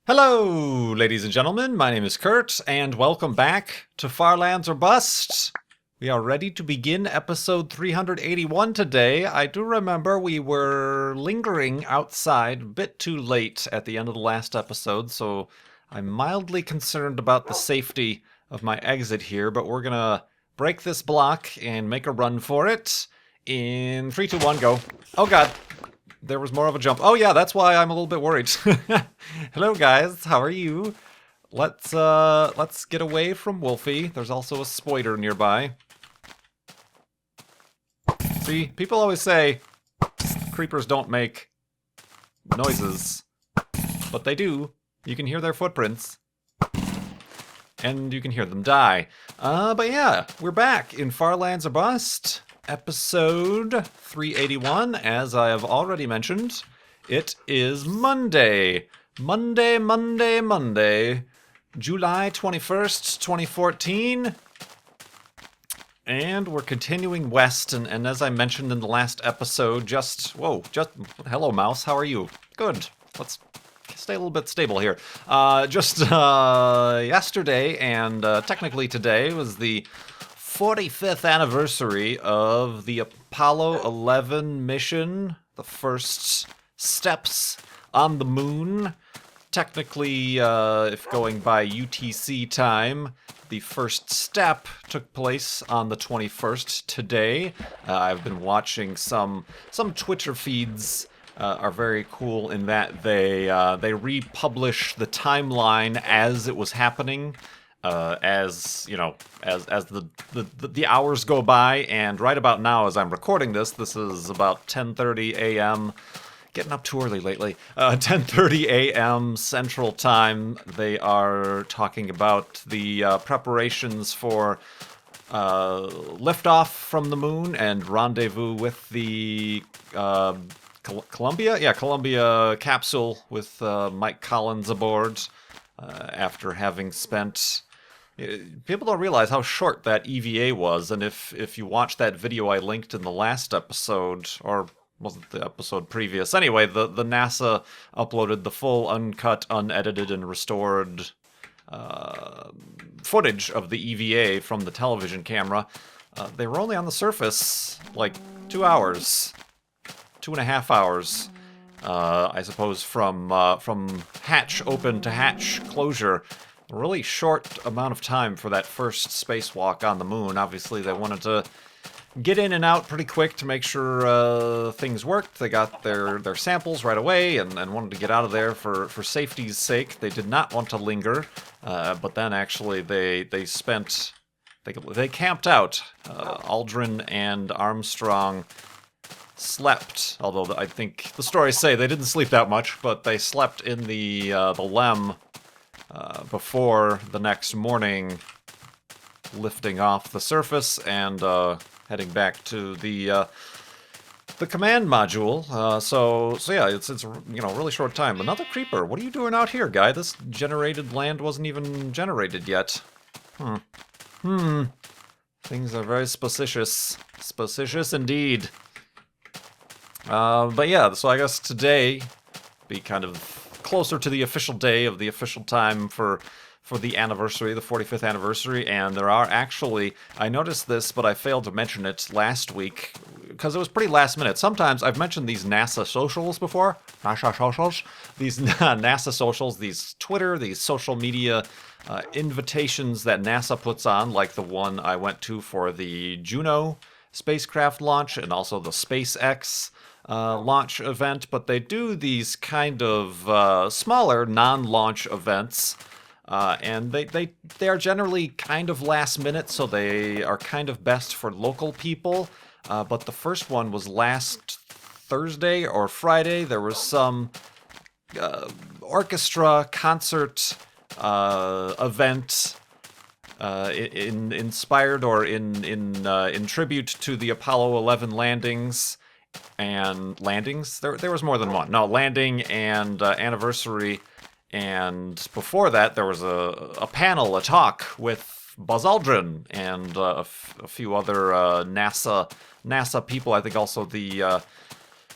Hello, ladies and gentlemen. My name is Kurt, and welcome back to Far Lands or Bust. We are ready to begin episode 381 today. I do remember we were lingering outside a bit too late at the end of the last episode, so I'm mildly concerned about the safety of my exit here, but we're gonna break this block and make a run for it. In 3, 2, 1, go. Oh god. There was more of a jump. Oh yeah, that's why I'm a little bit worried. Hello guys, how are you? Let's get away from Wolfie. There's also a spoiler nearby. See, people always say creepers don't make noises, but they do. You can hear their footprints, and you can hear them die. But yeah, we're back in Far Lands or Bust. Episode 381, as I have already mentioned, it is Monday, July 21st, 2014, and we're continuing west, and as I mentioned in the last episode, hello mouse, how are you? Good, let's stay a little bit stable here. Yesterday, and technically today, was the 45th anniversary of the Apollo 11 mission, the first steps on the moon. Technically, if going by UTC time, the first step took place on the 21st today. I've been watching some Twitter feeds are very cool in that they republish the timeline as it was happening. As you know, as the hours go by, and right about now, as I'm recording this is about 10:30 a.m. Getting up too early lately. 10:30 a.m. Central Time. They are talking about the preparations for liftoff from the moon and rendezvous with the Columbia capsule with Mike Collins aboard. After having spent... People don't realize how short that EVA was, and if you watch that video I linked in the last episode, or wasn't the episode previous? Anyway, the NASA uploaded the full uncut, unedited, and restored footage of the EVA from the television camera. They were only on the surface like 2 hours, 2.5 hours. I suppose from hatch open to hatch closure. A really short amount of time for that first spacewalk on the moon. Obviously, they wanted to get in and out pretty quick to make sure things worked. They got their samples right away and wanted to get out of there for safety's sake. They did not want to linger, but then actually they camped out. Aldrin and Armstrong slept, although I think the stories say they didn't sleep that much, but they slept in the LEM before the next morning, lifting off the surface and heading back to the command module. So yeah, it's really short time. Another creeper. What are you doing out here, guy? This generated land wasn't even generated yet. Things are very suspicious. Suspicious indeed. But yeah, so I guess today be kind of closer to the official day of the official time for the anniversary, the 45th anniversary, and there are actually, I noticed this, but I failed to mention it last week, because it was pretty last minute. Sometimes, I've mentioned these NASA socials before, these NASA socials, these Twitter, these social media invitations that NASA puts on, like the one I went to for the Juno spacecraft launch, and also the SpaceX launch event, but they do these kind of smaller non-launch events, and they are generally kind of last minute, so they are kind of best for local people. But the first one was last Thursday or Friday. There was some orchestra concert event inspired or in tribute to the Apollo 11 landings. And landings? There was more than one. No, landing and anniversary. And before that, there was a panel, a talk with Buzz Aldrin and a few other NASA people. I think also the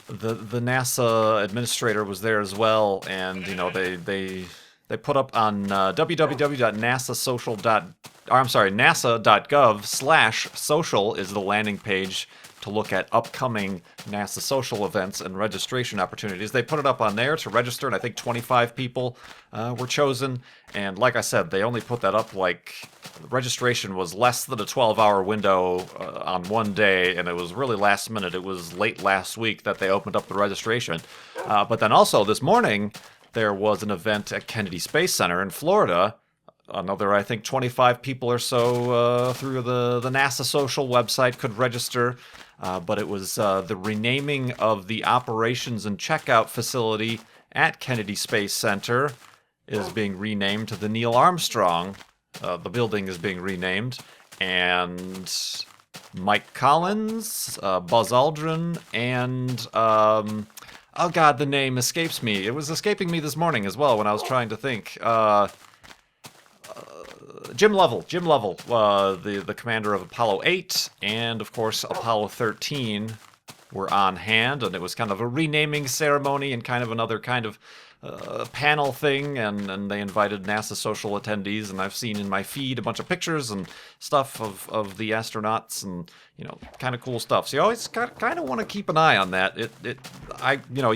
NASA administrator was there as well. And they They put up on nasa.gov/social is the landing page to look at upcoming NASA social events and registration opportunities. They put it up on there to register, and I think 25 people were chosen. And like I said, they only put that up registration was less than a 12-hour window on one day, and it was really last minute. It was late last week that they opened up the registration. But then also this morning, there was an event at Kennedy Space Center in Florida. Another, I think, 25 people or so through the NASA social website could register. But it was the renaming of the operations and checkout facility at Kennedy Space Center is being renamed to the Neil Armstrong. The building is being renamed. And Mike Collins, Buzz Aldrin, and... oh god, the name escapes me. It was escaping me this morning as well when I was trying to think. Jim Lovell, the commander of Apollo 8, and of course Apollo 13 were on hand, and it was kind of a renaming ceremony and kind of another kind of panel thing, and they invited NASA social attendees, and I've seen in my feed a bunch of pictures and stuff of the astronauts, and kind of cool stuff. So you always kind of want to keep an eye on that. You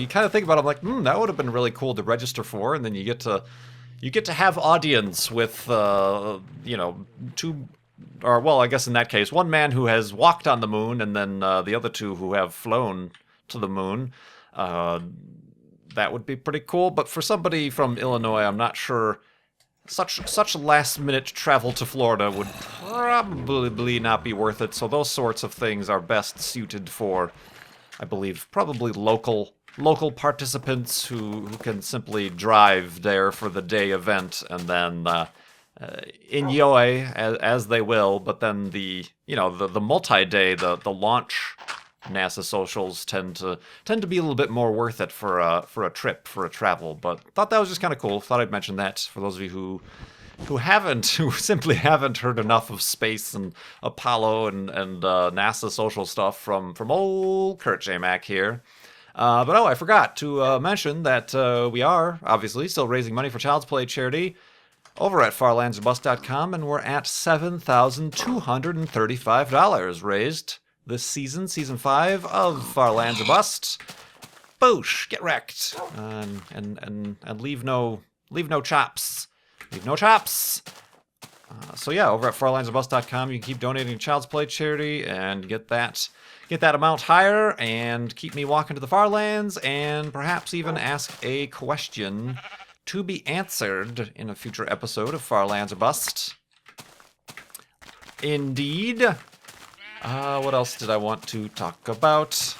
kind of think about it, I'm like, that would have been really cool to register for, and then you get to have audience with two, or well, I guess in that case, one man who has walked on the moon, and then the other two who have flown to the moon. That would be pretty cool, but for somebody from Illinois, I'm not sure such last-minute travel to Florida would probably not be worth it, so those sorts of things are best suited for, I believe, probably local participants who can simply drive there for the day event and then enjoy as they will, but then the multi-day, the launch NASA socials tend to be a little bit more worth it for a trip, for a travel. But thought that was just kind of cool. Thought I'd mention that for those of you who simply haven't heard enough of space and Apollo and NASA social stuff from old KurtJMac here. But I forgot to mention that we are obviously still raising money for Child's Play charity over at farlandsorbust.com, and we're at $7,235 raised this season, season 5 of Far Lands or Bust. Boosh, get wrecked, and leave no chops. Leave no chops. So yeah, over at farlandsorbust.com, you can keep donating to Child's Play charity and get that amount higher, and keep me walking to the Farlands, and perhaps even ask a question to be answered in a future episode of Far Lands or Bust. Indeed. What else did I want to talk about?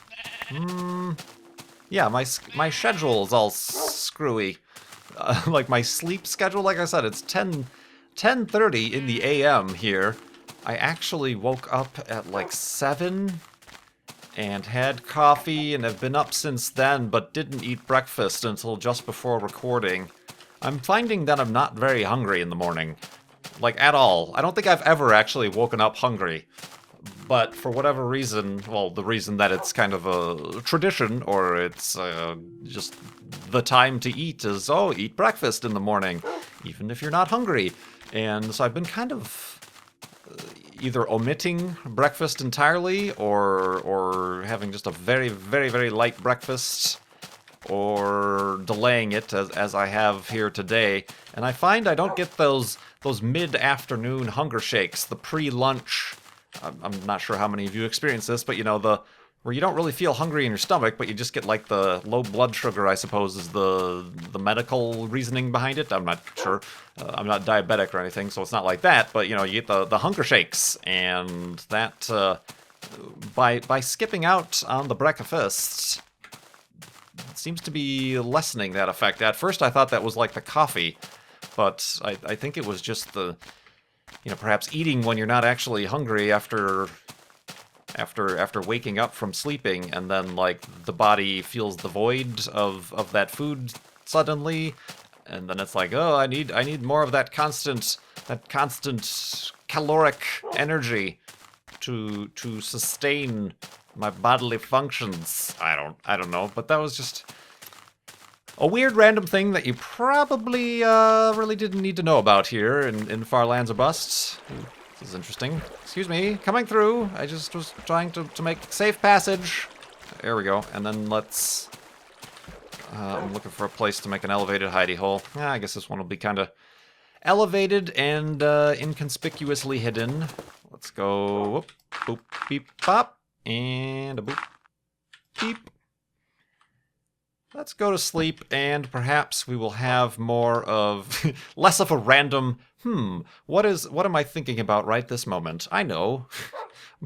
Yeah, my schedule is all screwy. Like my sleep schedule, like I said, it's 10:30 in the AM here. I actually woke up at like 7 and had coffee and have been up since then, but didn't eat breakfast until just before recording. I'm finding that I'm not very hungry in the morning. Like, at all. I don't think I've ever actually woken up hungry. But for whatever reason, well, the reason that it's kind of a tradition, or it's just the time to eat is, eat breakfast in the morning, even if you're not hungry. And so I've been kind of either omitting breakfast entirely, or having just a very, very, very light breakfast, or delaying it as I have here today. And I find I don't get those mid-afternoon hunger shakes, the pre-lunch. I'm not sure how many of you experience this, but where you don't really feel hungry in your stomach, but you just get like the low blood sugar, I suppose, is the medical reasoning behind it. I'm not sure. I'm not diabetic or anything, so it's not like that. But you get the hunger shakes, and that by skipping out on the breakfast, it seems to be lessening that effect. At first, I thought that was like the coffee, but I think it was just the perhaps eating when you're not actually hungry after waking up from sleeping, and then like the body feels the void of that food suddenly, and then it's like, I need more of that constant caloric energy to sustain my bodily functions. I don't know, but that was just A weird random thing that you probably really didn't need to know about here in Far Lands or Busts. Ooh, this is interesting. Excuse me, coming through. I just was trying to make safe passage. There we go. And then let's... I'm looking for a place to make an elevated hidey hole. I guess this one will be kind of elevated and inconspicuously hidden. Let's go... Whoop, boop, beep, pop. And a boop, beep. Let's go to sleep, and perhaps we will have more of... less of a random, what am I thinking about right this moment? I know.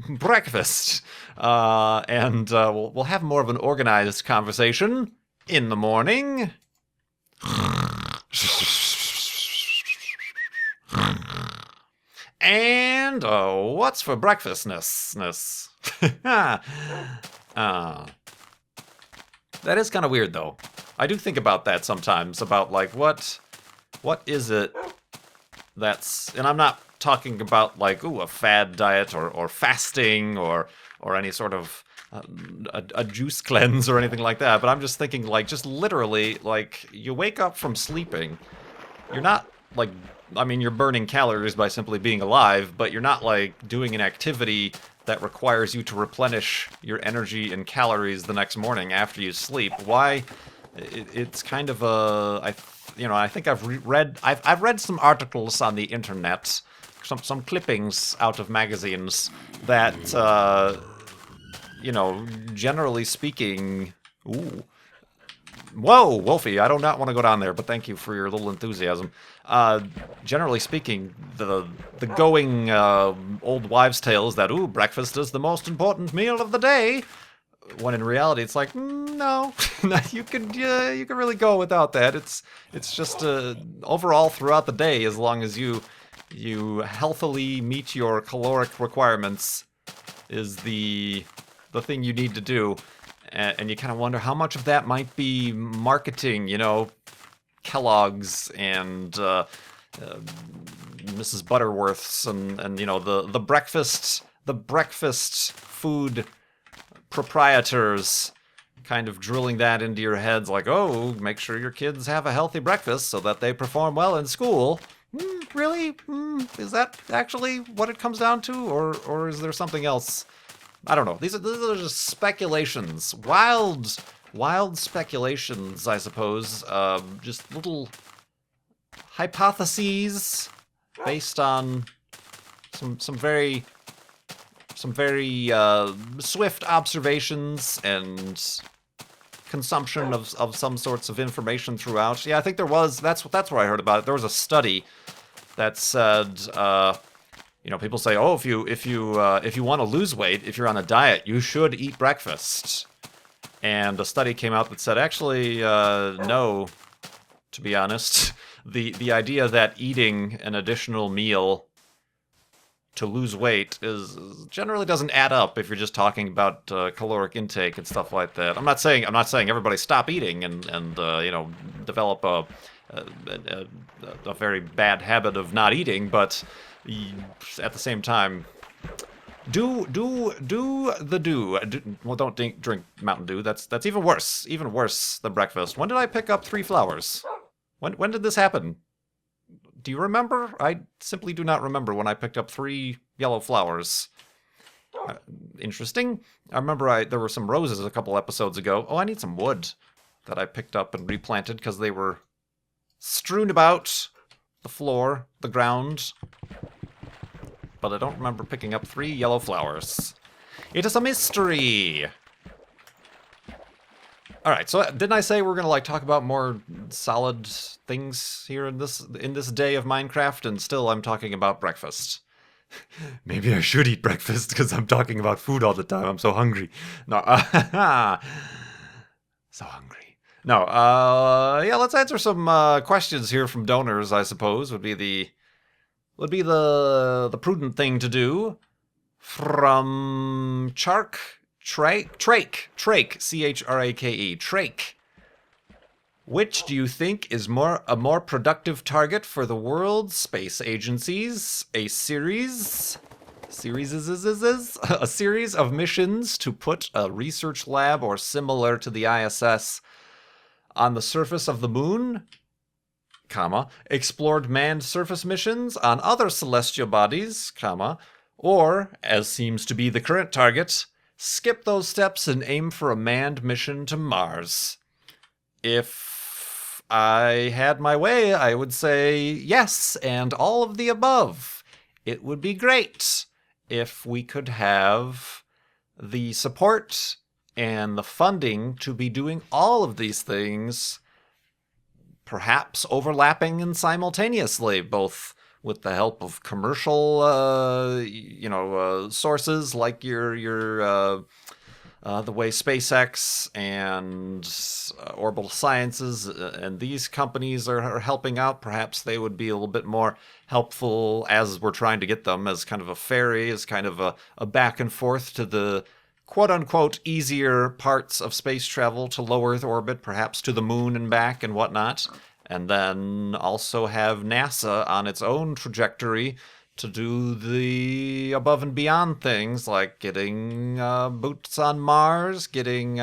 Breakfast. And we'll have more of an organized conversation in the morning. And, what's for breakfastness? That is kind of weird, though. I do think about that sometimes, about, like, what is it that's... And I'm not talking about, like, ooh, a fad diet or fasting or any sort of a juice cleanse or anything like that, but I'm just thinking, like, just literally, like, you wake up from sleeping, you're not, like... I mean, you're burning calories by simply being alive, but you're not, like, doing an activity that requires you to replenish your energy and calories the next morning after you sleep. Why? It's kind of a... I think I've read some articles on the internet, some clippings out of magazines that, generally speaking... Ooh. Whoa, Wolfie, I do not want to go down there, but thank you for your little enthusiasm. Generally speaking, the going old wives' tale is that, ooh, breakfast is the most important meal of the day, when in reality it's like, no, you can really go without that. It's just overall throughout the day, as long as you healthily meet your caloric requirements, is the thing you need to do. And you kind of wonder how much of that might be marketing, Kellogg's and Mrs. Butterworth's and the breakfast food proprietors kind of drilling that into your heads, like, oh, make sure your kids have a healthy breakfast so that they perform well in school. Really? Is that actually what it comes down to, or is there something else? I don't know. These are just speculations. Wild speculations, I suppose. Just little hypotheses based on some very swift observations and consumption of some sorts of information throughout. Yeah, I think there was. That's where I heard about it. There was a study that said. People say, oh, if you want to lose weight, if you're on a diet, you should eat breakfast. And a study came out that said, actually, no, to be honest. The idea that eating an additional meal to lose weight generally doesn't add up if you're just talking about caloric intake and stuff like that. I'm not saying everybody stop eating and develop a very bad habit of not eating, but at the same time, well, don't drink Mountain Dew. That's even worse than breakfast. When did I pick up 3 flowers? When did this happen? Do you remember? I simply do not remember when I picked up 3 yellow flowers. Interesting. I remember there were some roses a couple episodes ago. Oh, I need some wood that I picked up and replanted because they were strewn about the floor, the ground. But I don't remember picking up 3 yellow flowers. It is a mystery! Alright, so didn't I say we're gonna talk about more solid things here in this day of Minecraft, and still I'm talking about breakfast. Maybe I should eat breakfast because I'm talking about food all the time. I'm so hungry. No, so hungry. No, yeah, let's answer some questions here from donors, I suppose, would be the prudent thing to do. From Trake, C-H-R-A-K-E, Trake. Which do you think is a more productive target for the world space agencies? A series of missions to put a research lab or similar to the ISS on the surface of the moon, comma, explored manned surface missions on other celestial bodies, comma, or, as seems to be the current target, skip those steps and aim for a manned mission to Mars. If I had my way, I would say yes, and all of the above. It would be great if we could have the support and the funding to be doing all of these things, perhaps overlapping and simultaneously, both with the help of commercial, sources like the way SpaceX and Orbital Sciences and these companies are helping out. Perhaps they would be a little bit more helpful as we're trying to get them, as kind of a ferry, as kind of a back and forth to the quote-unquote easier parts of space travel to low Earth orbit, perhaps to the moon and back and whatnot. And then also have NASA on its own trajectory to do the above and beyond things, like getting boots on Mars, getting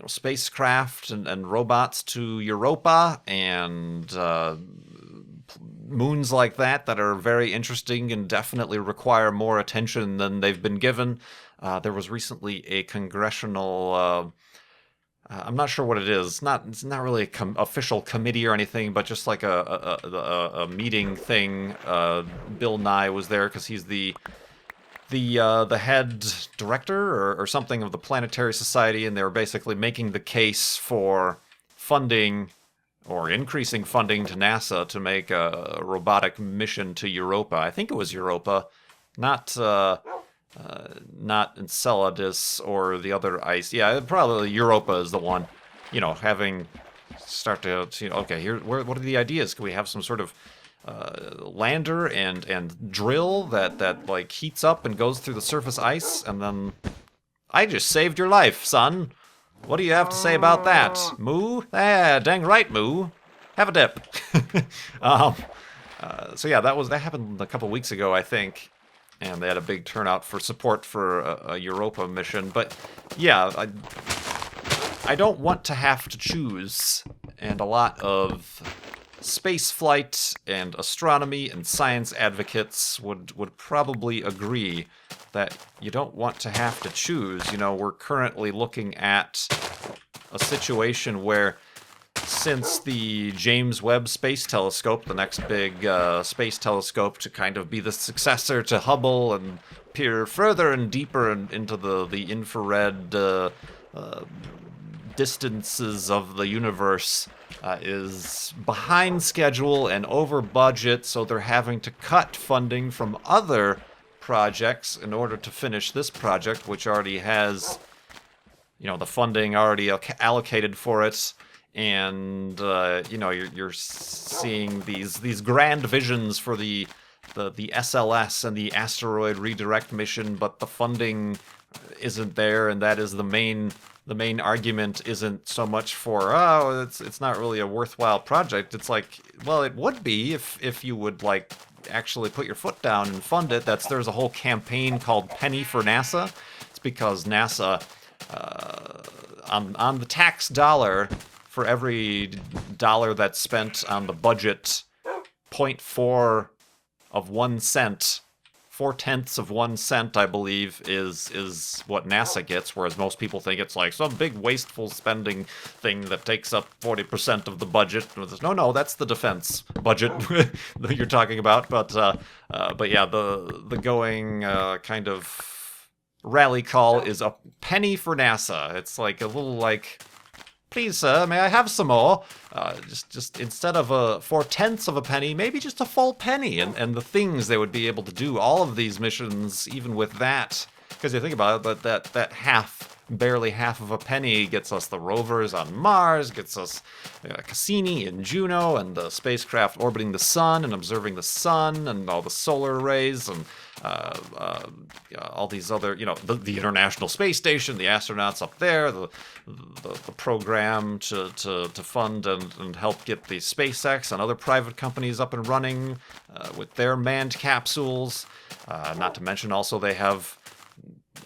spacecraft and robots to Europa, and moons like that are very interesting and definitely require more attention than they've been given. There was recently a congressional... I'm not sure what it is. It's not really an official committee or anything, but just like a meeting thing. Bill Nye was there because he's the head director or something of the Planetary Society, and they were basically making the case for funding or increasing funding to NASA to make a robotic mission to Europa. I think it was Europa, not Enceladus or the other ice. Yeah, probably Europa is the one. Having start to okay, here, what are the ideas? Can we have some sort of lander and drill that like heats up and goes through the surface ice, and then I just saved your life, son. What do you have to say about that, Moo? Dang right, Moo. Have a dip. So yeah, that happened a couple weeks ago, I think. And they had a big turnout for support for a Europa mission. But yeah, I don't want to have to choose. And a lot of spaceflight and astronomy and science advocates would probably agree that you don't want to have to choose. We're currently looking at a situation where, since the James Webb Space Telescope, the next big space telescope to kind of be the successor to Hubble and peer further and deeper into the infrared distances of the universe, is behind schedule and over budget, so they're having to cut funding from other projects in order to finish this project, which already has, the funding already allocated for it. And you're seeing these grand visions for the SLS and the asteroid redirect mission, but the funding isn't there, and that is the main argument. Isn't so much for it's not really a worthwhile project. It's like, well, it would be if you would like actually put your foot down and fund it. There's a whole campaign called Penny for NASA. It's because NASA on the tax dollar, for every dollar that's spent on the budget, 0.4 of 1 cent, 4/10 of 1 cent, I believe, is what NASA gets, whereas most people think it's like some big wasteful spending thing that takes up 40% of the budget. No, that's the defense budget that you're talking about. But yeah, the going kind of rally call is a penny for NASA. It's like a little like, please, sir, may I have some more? Just instead of 4/10 of a penny, maybe just a full penny, and the things they would be able to do. All of these missions, even with that, because you think about it, but that barely half of a penny gets us the rovers on Mars, gets us Cassini and Juno, and the spacecraft orbiting the sun and observing the sun, and all the solar arrays, and all these other, the International Space Station, the astronauts up there, the program to fund and help get the SpaceX and other private companies up and running with their manned capsules. Not to mention also they have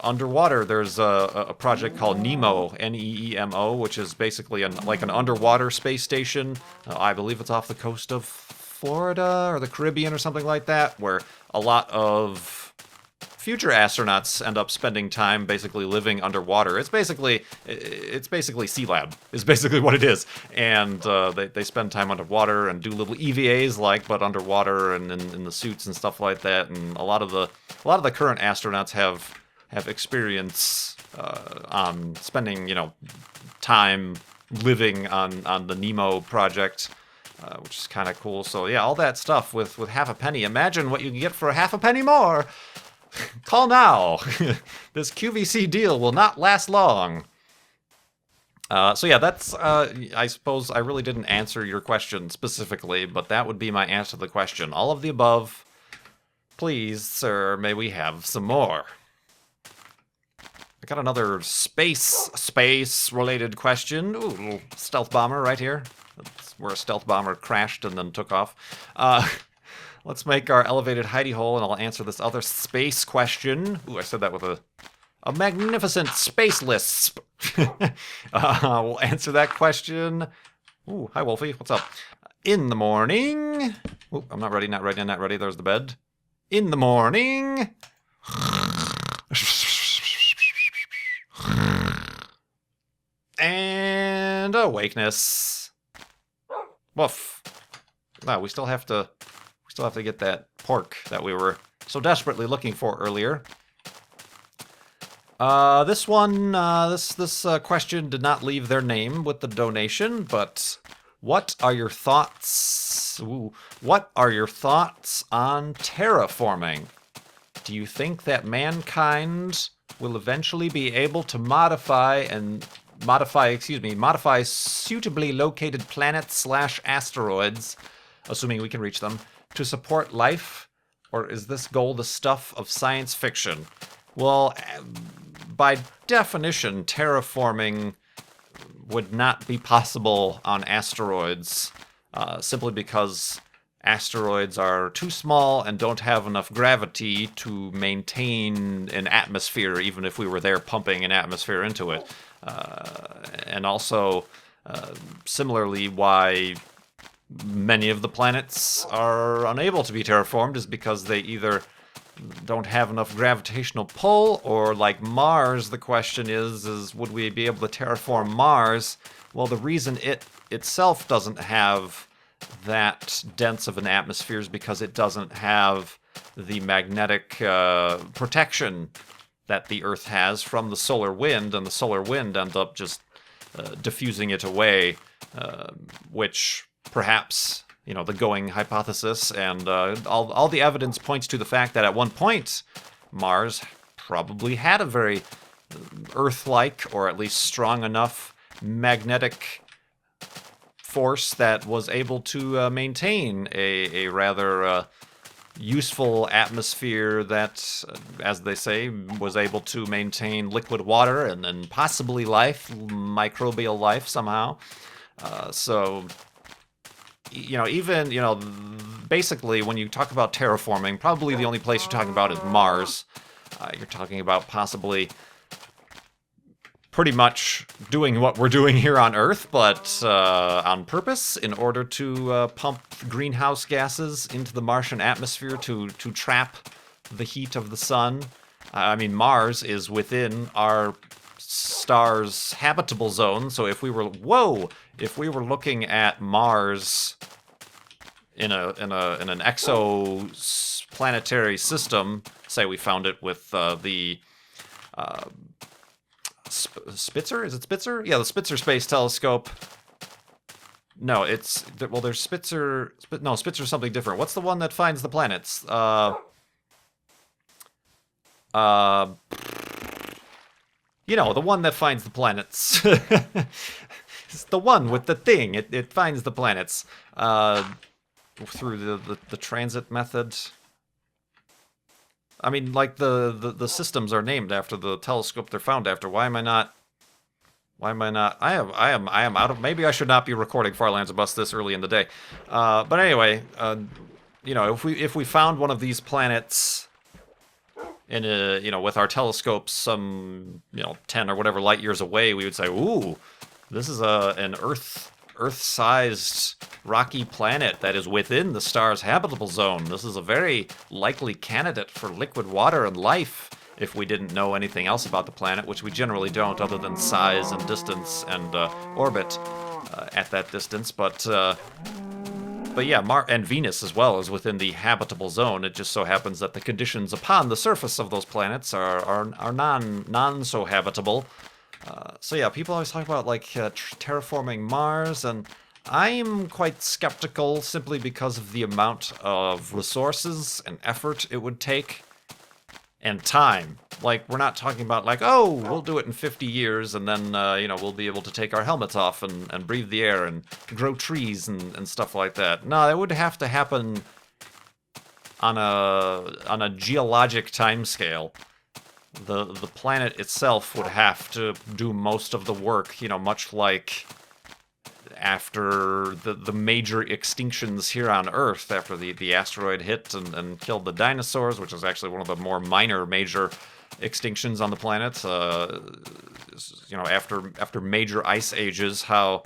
underwater, there's a project called Nemo, Neemo, which is basically like an underwater space station. I believe it's off the coast of Florida or the Caribbean or something like that, where a lot of future astronauts end up spending time basically living underwater. It's basically Sea Lab, is basically what it is. And they spend time underwater and do little EVAs but underwater and in the suits and stuff like that. And a lot of the current astronauts have experience on spending time living on the Nemo project. Which is kind of cool. So yeah, all that stuff with half a penny. Imagine what you can get for a half a penny more. Call now. This QVC deal will not last long. So yeah, that's, I suppose I really didn't answer your question specifically, but that would be my answer to the question. All of the above. Please, sir, may we have some more? I got another space-related question. Ooh, little stealth bomber right here. That's where a stealth bomber crashed and then took off. Let's make our elevated hidey hole, and I'll answer this other space question. Ooh, I said that with a magnificent space lisp. We'll answer that question. Ooh, hi, Wolfie. What's up? In the morning. Ooh, I'm not ready, not ready, not ready. There's the bed. In the morning. And awakeness. Woof. No, we still have to get that pork that we were so desperately looking for earlier. This one, this question did not leave their name with the donation, but what are your thoughts? What are your thoughts on terraforming? Do you think that mankind will eventually be able to modify suitably located planets/asteroids, assuming we can reach them, to support life? Or is this goal the stuff of science fiction? Well, by definition, terraforming would not be possible on asteroids, simply because asteroids are too small and don't have enough gravity to maintain an atmosphere, even if we were there pumping an atmosphere into it. And also, similarly, why many of the planets are unable to be terraformed is because they either don't have enough gravitational pull, or like Mars, the question is would we be able to terraform Mars? Well, the reason it itself doesn't have that dense of an atmosphere is because it doesn't have the magnetic protection that the Earth has from the solar wind, and the solar wind ends up just diffusing it away, which perhaps, the going hypothesis, and all the evidence points to the fact that at one point, Mars probably had a very Earth-like, or at least strong enough magnetic force that was able to maintain a rather useful atmosphere that, as they say, was able to maintain liquid water and then possibly life, microbial life somehow. So, even, basically when you talk about terraforming, probably the only place you're talking about is Mars. You're talking about possibly pretty much doing what we're doing here on Earth, but on purpose, in order to pump greenhouse gases into the Martian atmosphere to trap the heat of the sun. I mean, Mars is within our star's habitable zone, so if we were looking at Mars in an exoplanetary system, say we found it with the Spitzer? Is it Spitzer? Yeah, the Spitzer Space Telescope. No, there's Spitzer. No, Spitzer's something different. What's the one that finds the planets? The one that finds the planets. It's the one with the thing. It finds the planets through the transit method. I mean, like the systems are named after the telescope they're found after. Why am I not? I am out of. Maybe I should not be recording Farlands Bus this early in the day. But anyway, if we found one of these planets And with our telescopes, some 10 or whatever light years away, we would say, "Ooh, this is an Earth-sized rocky planet that is within the star's habitable zone. This is a very likely candidate for liquid water and life." If we didn't know anything else about the planet, which we generally don't, other than size and distance and orbit at that distance, but yeah, and Venus as well is within the habitable zone. It just so happens that the conditions upon the surface of those planets are non so habitable. So yeah, people always talk about like terraforming Mars, and I'm quite skeptical simply because of the amount of resources and effort it would take and time. Like, we're not talking about like, oh, we'll do it in 50 years and then, we'll be able to take our helmets off and breathe the air and grow trees and stuff like that. No, it would have to happen on a geologic timescale. The planet itself would have to do most of the work, much like after the major extinctions here on Earth, after the asteroid hit and killed the dinosaurs, which is actually one of the more minor major extinctions on the planet. After major ice ages, how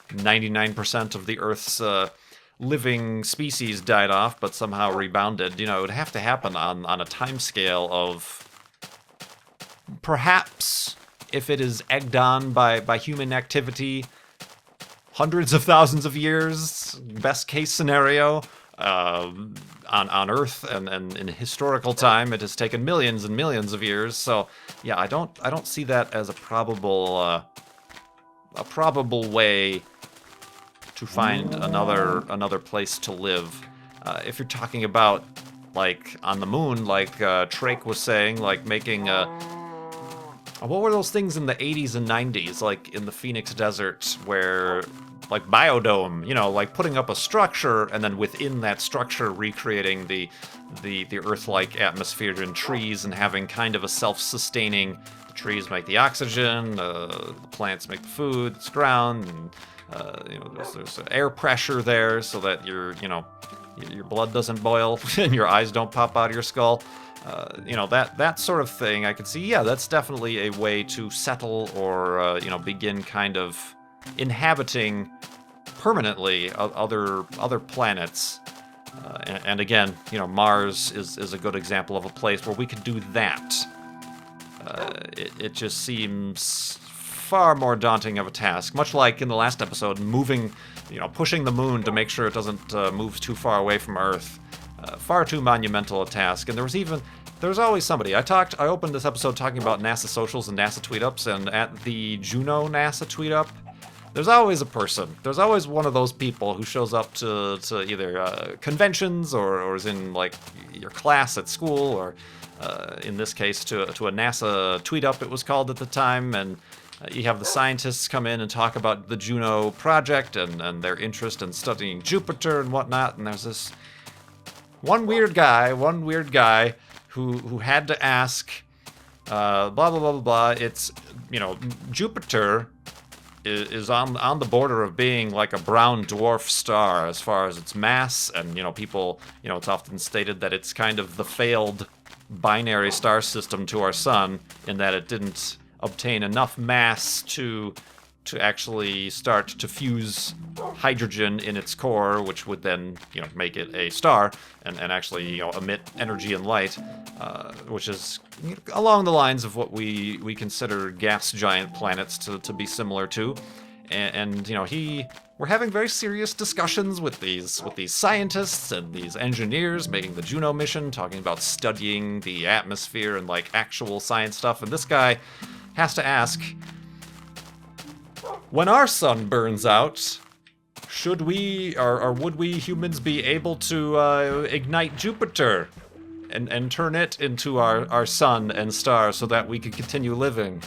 99% of the Earth's living species died off, but somehow rebounded. It would have to happen on a time scale of perhaps, if it is egged on by human activity, hundreds of thousands of years, best case scenario. On Earth and in historical time, it has taken millions and millions of years. So yeah, I don't see that as a probable way to find another place to live. If you're talking about like on the moon, like Trake was saying, like making what were those things in the 80s and 90s, like in the Phoenix Desert, where like biodome, like putting up a structure and then within that structure recreating the Earth-like atmosphere and trees and having kind of a self-sustaining. The trees make the oxygen, the plants make the food, it's ground, and there's air pressure there so that your blood doesn't boil and your eyes don't pop out of your skull. That sort of thing. I could see, yeah, that's definitely a way to settle or begin kind of inhabiting permanently other planets. And again, Mars is a good example of a place where we could do that. It just seems far more daunting of a task, much like in the last episode, pushing the moon to make sure it doesn't move too far away from Earth. Far too monumental a task. And there's always somebody. I opened this episode talking about NASA socials and NASA tweet-ups, and at the Juno NASA tweet-up, there's always a person. There's always one of those people who shows up to either conventions or is in like your class at school, or in this case to a NASA tweet-up it was called at the time, and you have the scientists come in and talk about the Juno project and their interest in studying Jupiter and whatnot, and there's this one weird guy who had to ask, blah, blah, blah, blah, blah. It's, Jupiter is on the border of being like a brown dwarf star as far as its mass, and, people, it's often stated that it's kind of the failed binary star system to our sun, in that it didn't obtain enough mass to actually start to fuse hydrogen in its core, which would then, make it a star and actually, emit energy and light, which is along the lines of what we consider gas giant planets to be similar to. And we're having very serious discussions with these scientists and these engineers making the Juno mission, talking about studying the atmosphere and like actual science stuff. And this guy has to ask, when our sun burns out, should we or would we humans be able to ignite Jupiter and turn it into our sun and star so that we could continue living?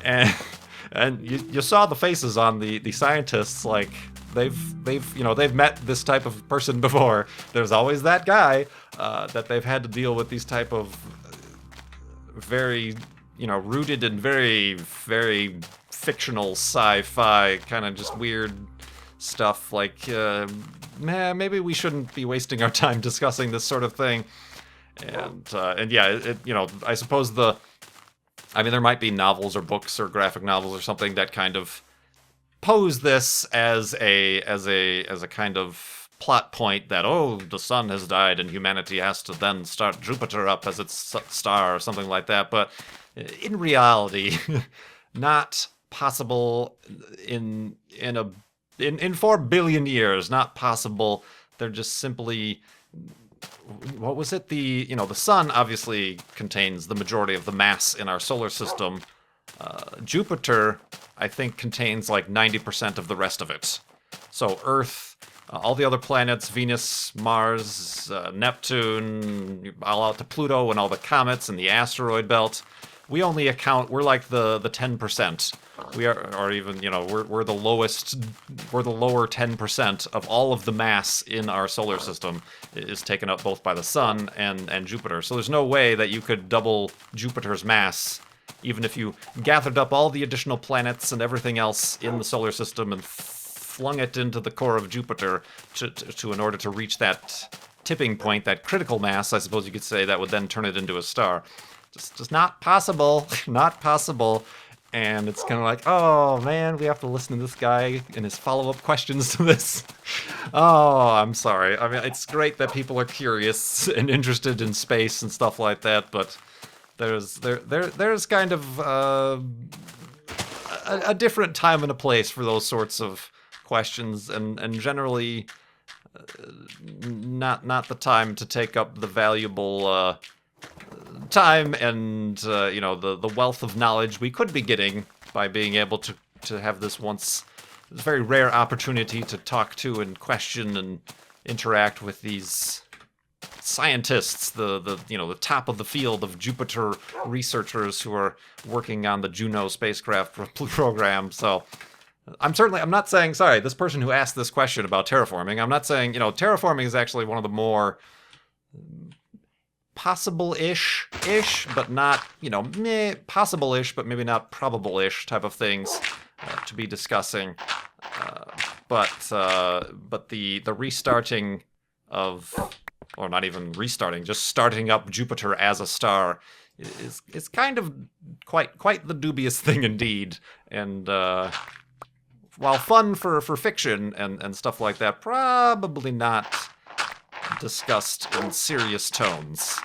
And you saw the faces on the scientists, like they've met this type of person before. There's always that guy that they've had to deal with these type of very rooted in very, very fictional sci-fi kind of just weird stuff, like maybe we shouldn't be wasting our time discussing this sort of thing. And yeah, I suppose there might be novels or books or graphic novels or something that kind of pose this as a kind of plot point that, oh, the sun has died and humanity has to then start Jupiter up as its star or something like that. But in reality, not possible in 4 billion years. Not possible. They're just simply, what was it? The sun obviously contains the majority of the mass in our solar system. Jupiter, I think, contains like 90% of the rest of it. So Earth, all the other planets, Venus, Mars, Neptune, all out to Pluto and all the comets and the asteroid belt, we're like the 10%. We are, or even, we're the lowest, we're the lower 10% of all of the mass in our solar system is taken up both by the sun and Jupiter. So there's no way that you could double Jupiter's mass, even if you gathered up all the additional planets and everything else in the solar system and flung it into the core of Jupiter in order to reach that tipping point, that critical mass, I suppose you could say, that would then turn it into a star. Just not possible. Not possible. And it's kind of like, oh man, we have to listen to this guy and his follow-up questions to this. Oh, I'm sorry. I mean, it's great that people are curious and interested in space and stuff like that, but there's kind of a different time and a place for those sorts of questions, and generally not the time to take up the valuable time and the wealth of knowledge we could be getting by being able to have this very rare opportunity to talk to and question and interact with these scientists, the top of the field of Jupiter researchers who are working on the Juno spacecraft program. So I'm not saying, sorry, this person who asked this question about terraforming, I'm not saying, terraforming is actually one of the more possible-ish, but not, possible-ish, but maybe not probable-ish type of things to be discussing. But the restarting of, or not even restarting, just starting up Jupiter as a star is kind of quite the dubious thing indeed. And while fun for fiction and stuff like that, probably not discussed in serious tones.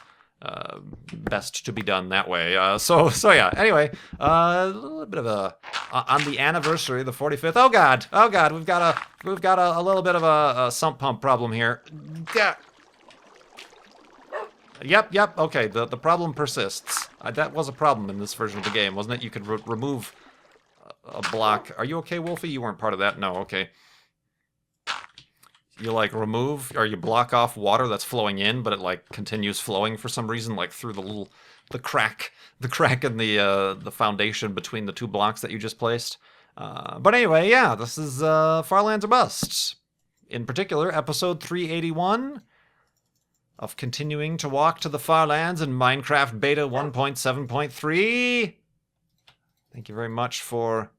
Best to be done that way. So yeah. Anyway, a little bit of on the anniversary, the 45th. Oh God, we've got a little bit of a sump pump problem here. Yeah. Yep. Okay, the problem persists. That was a problem in this version of the game, wasn't it? You could remove a block. Are you okay, Wolfie? You weren't part of that. No. Okay. You remove, or you block off water that's flowing in, but it continues flowing for some reason, through the crack in the foundation between the two blocks that you just placed. But anyway, yeah, this is Farlands or Bust. In particular, episode 381 of continuing to walk to the Farlands in Minecraft Beta 1.7.3. Thank you very much for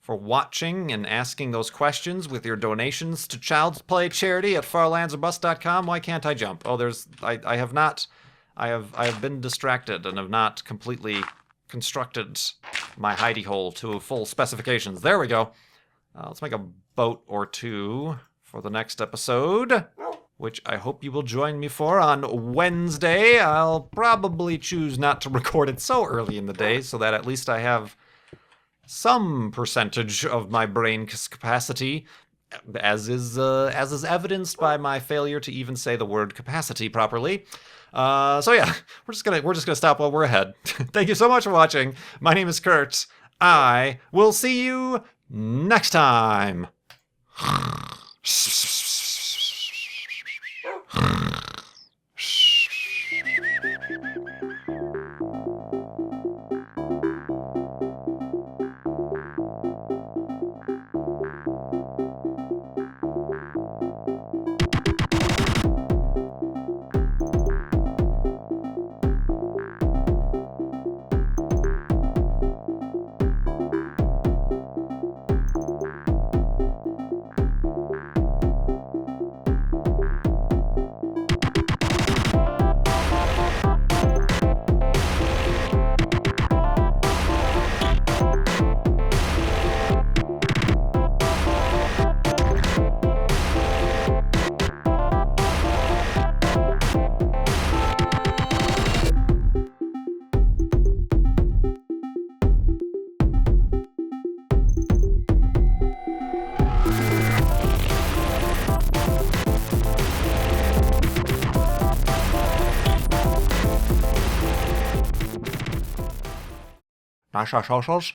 watching and asking those questions with your donations to Child's Play charity at farlandsorbust.com. Why can't I jump? Oh, I have been distracted and have not completely constructed my hidey hole to full specifications. There we go. Let's make a boat or two for the next episode, which I hope you will join me for on Wednesday. I'll probably choose not to record it so early in the day so that at least I have some percentage of my brain capacity, as is evidenced by my failure to even say the word capacity properly. So yeah, we're just gonna stop while we're ahead. Thank you so much for watching. My name is Kurt. I will see you next time. 拿下烧烧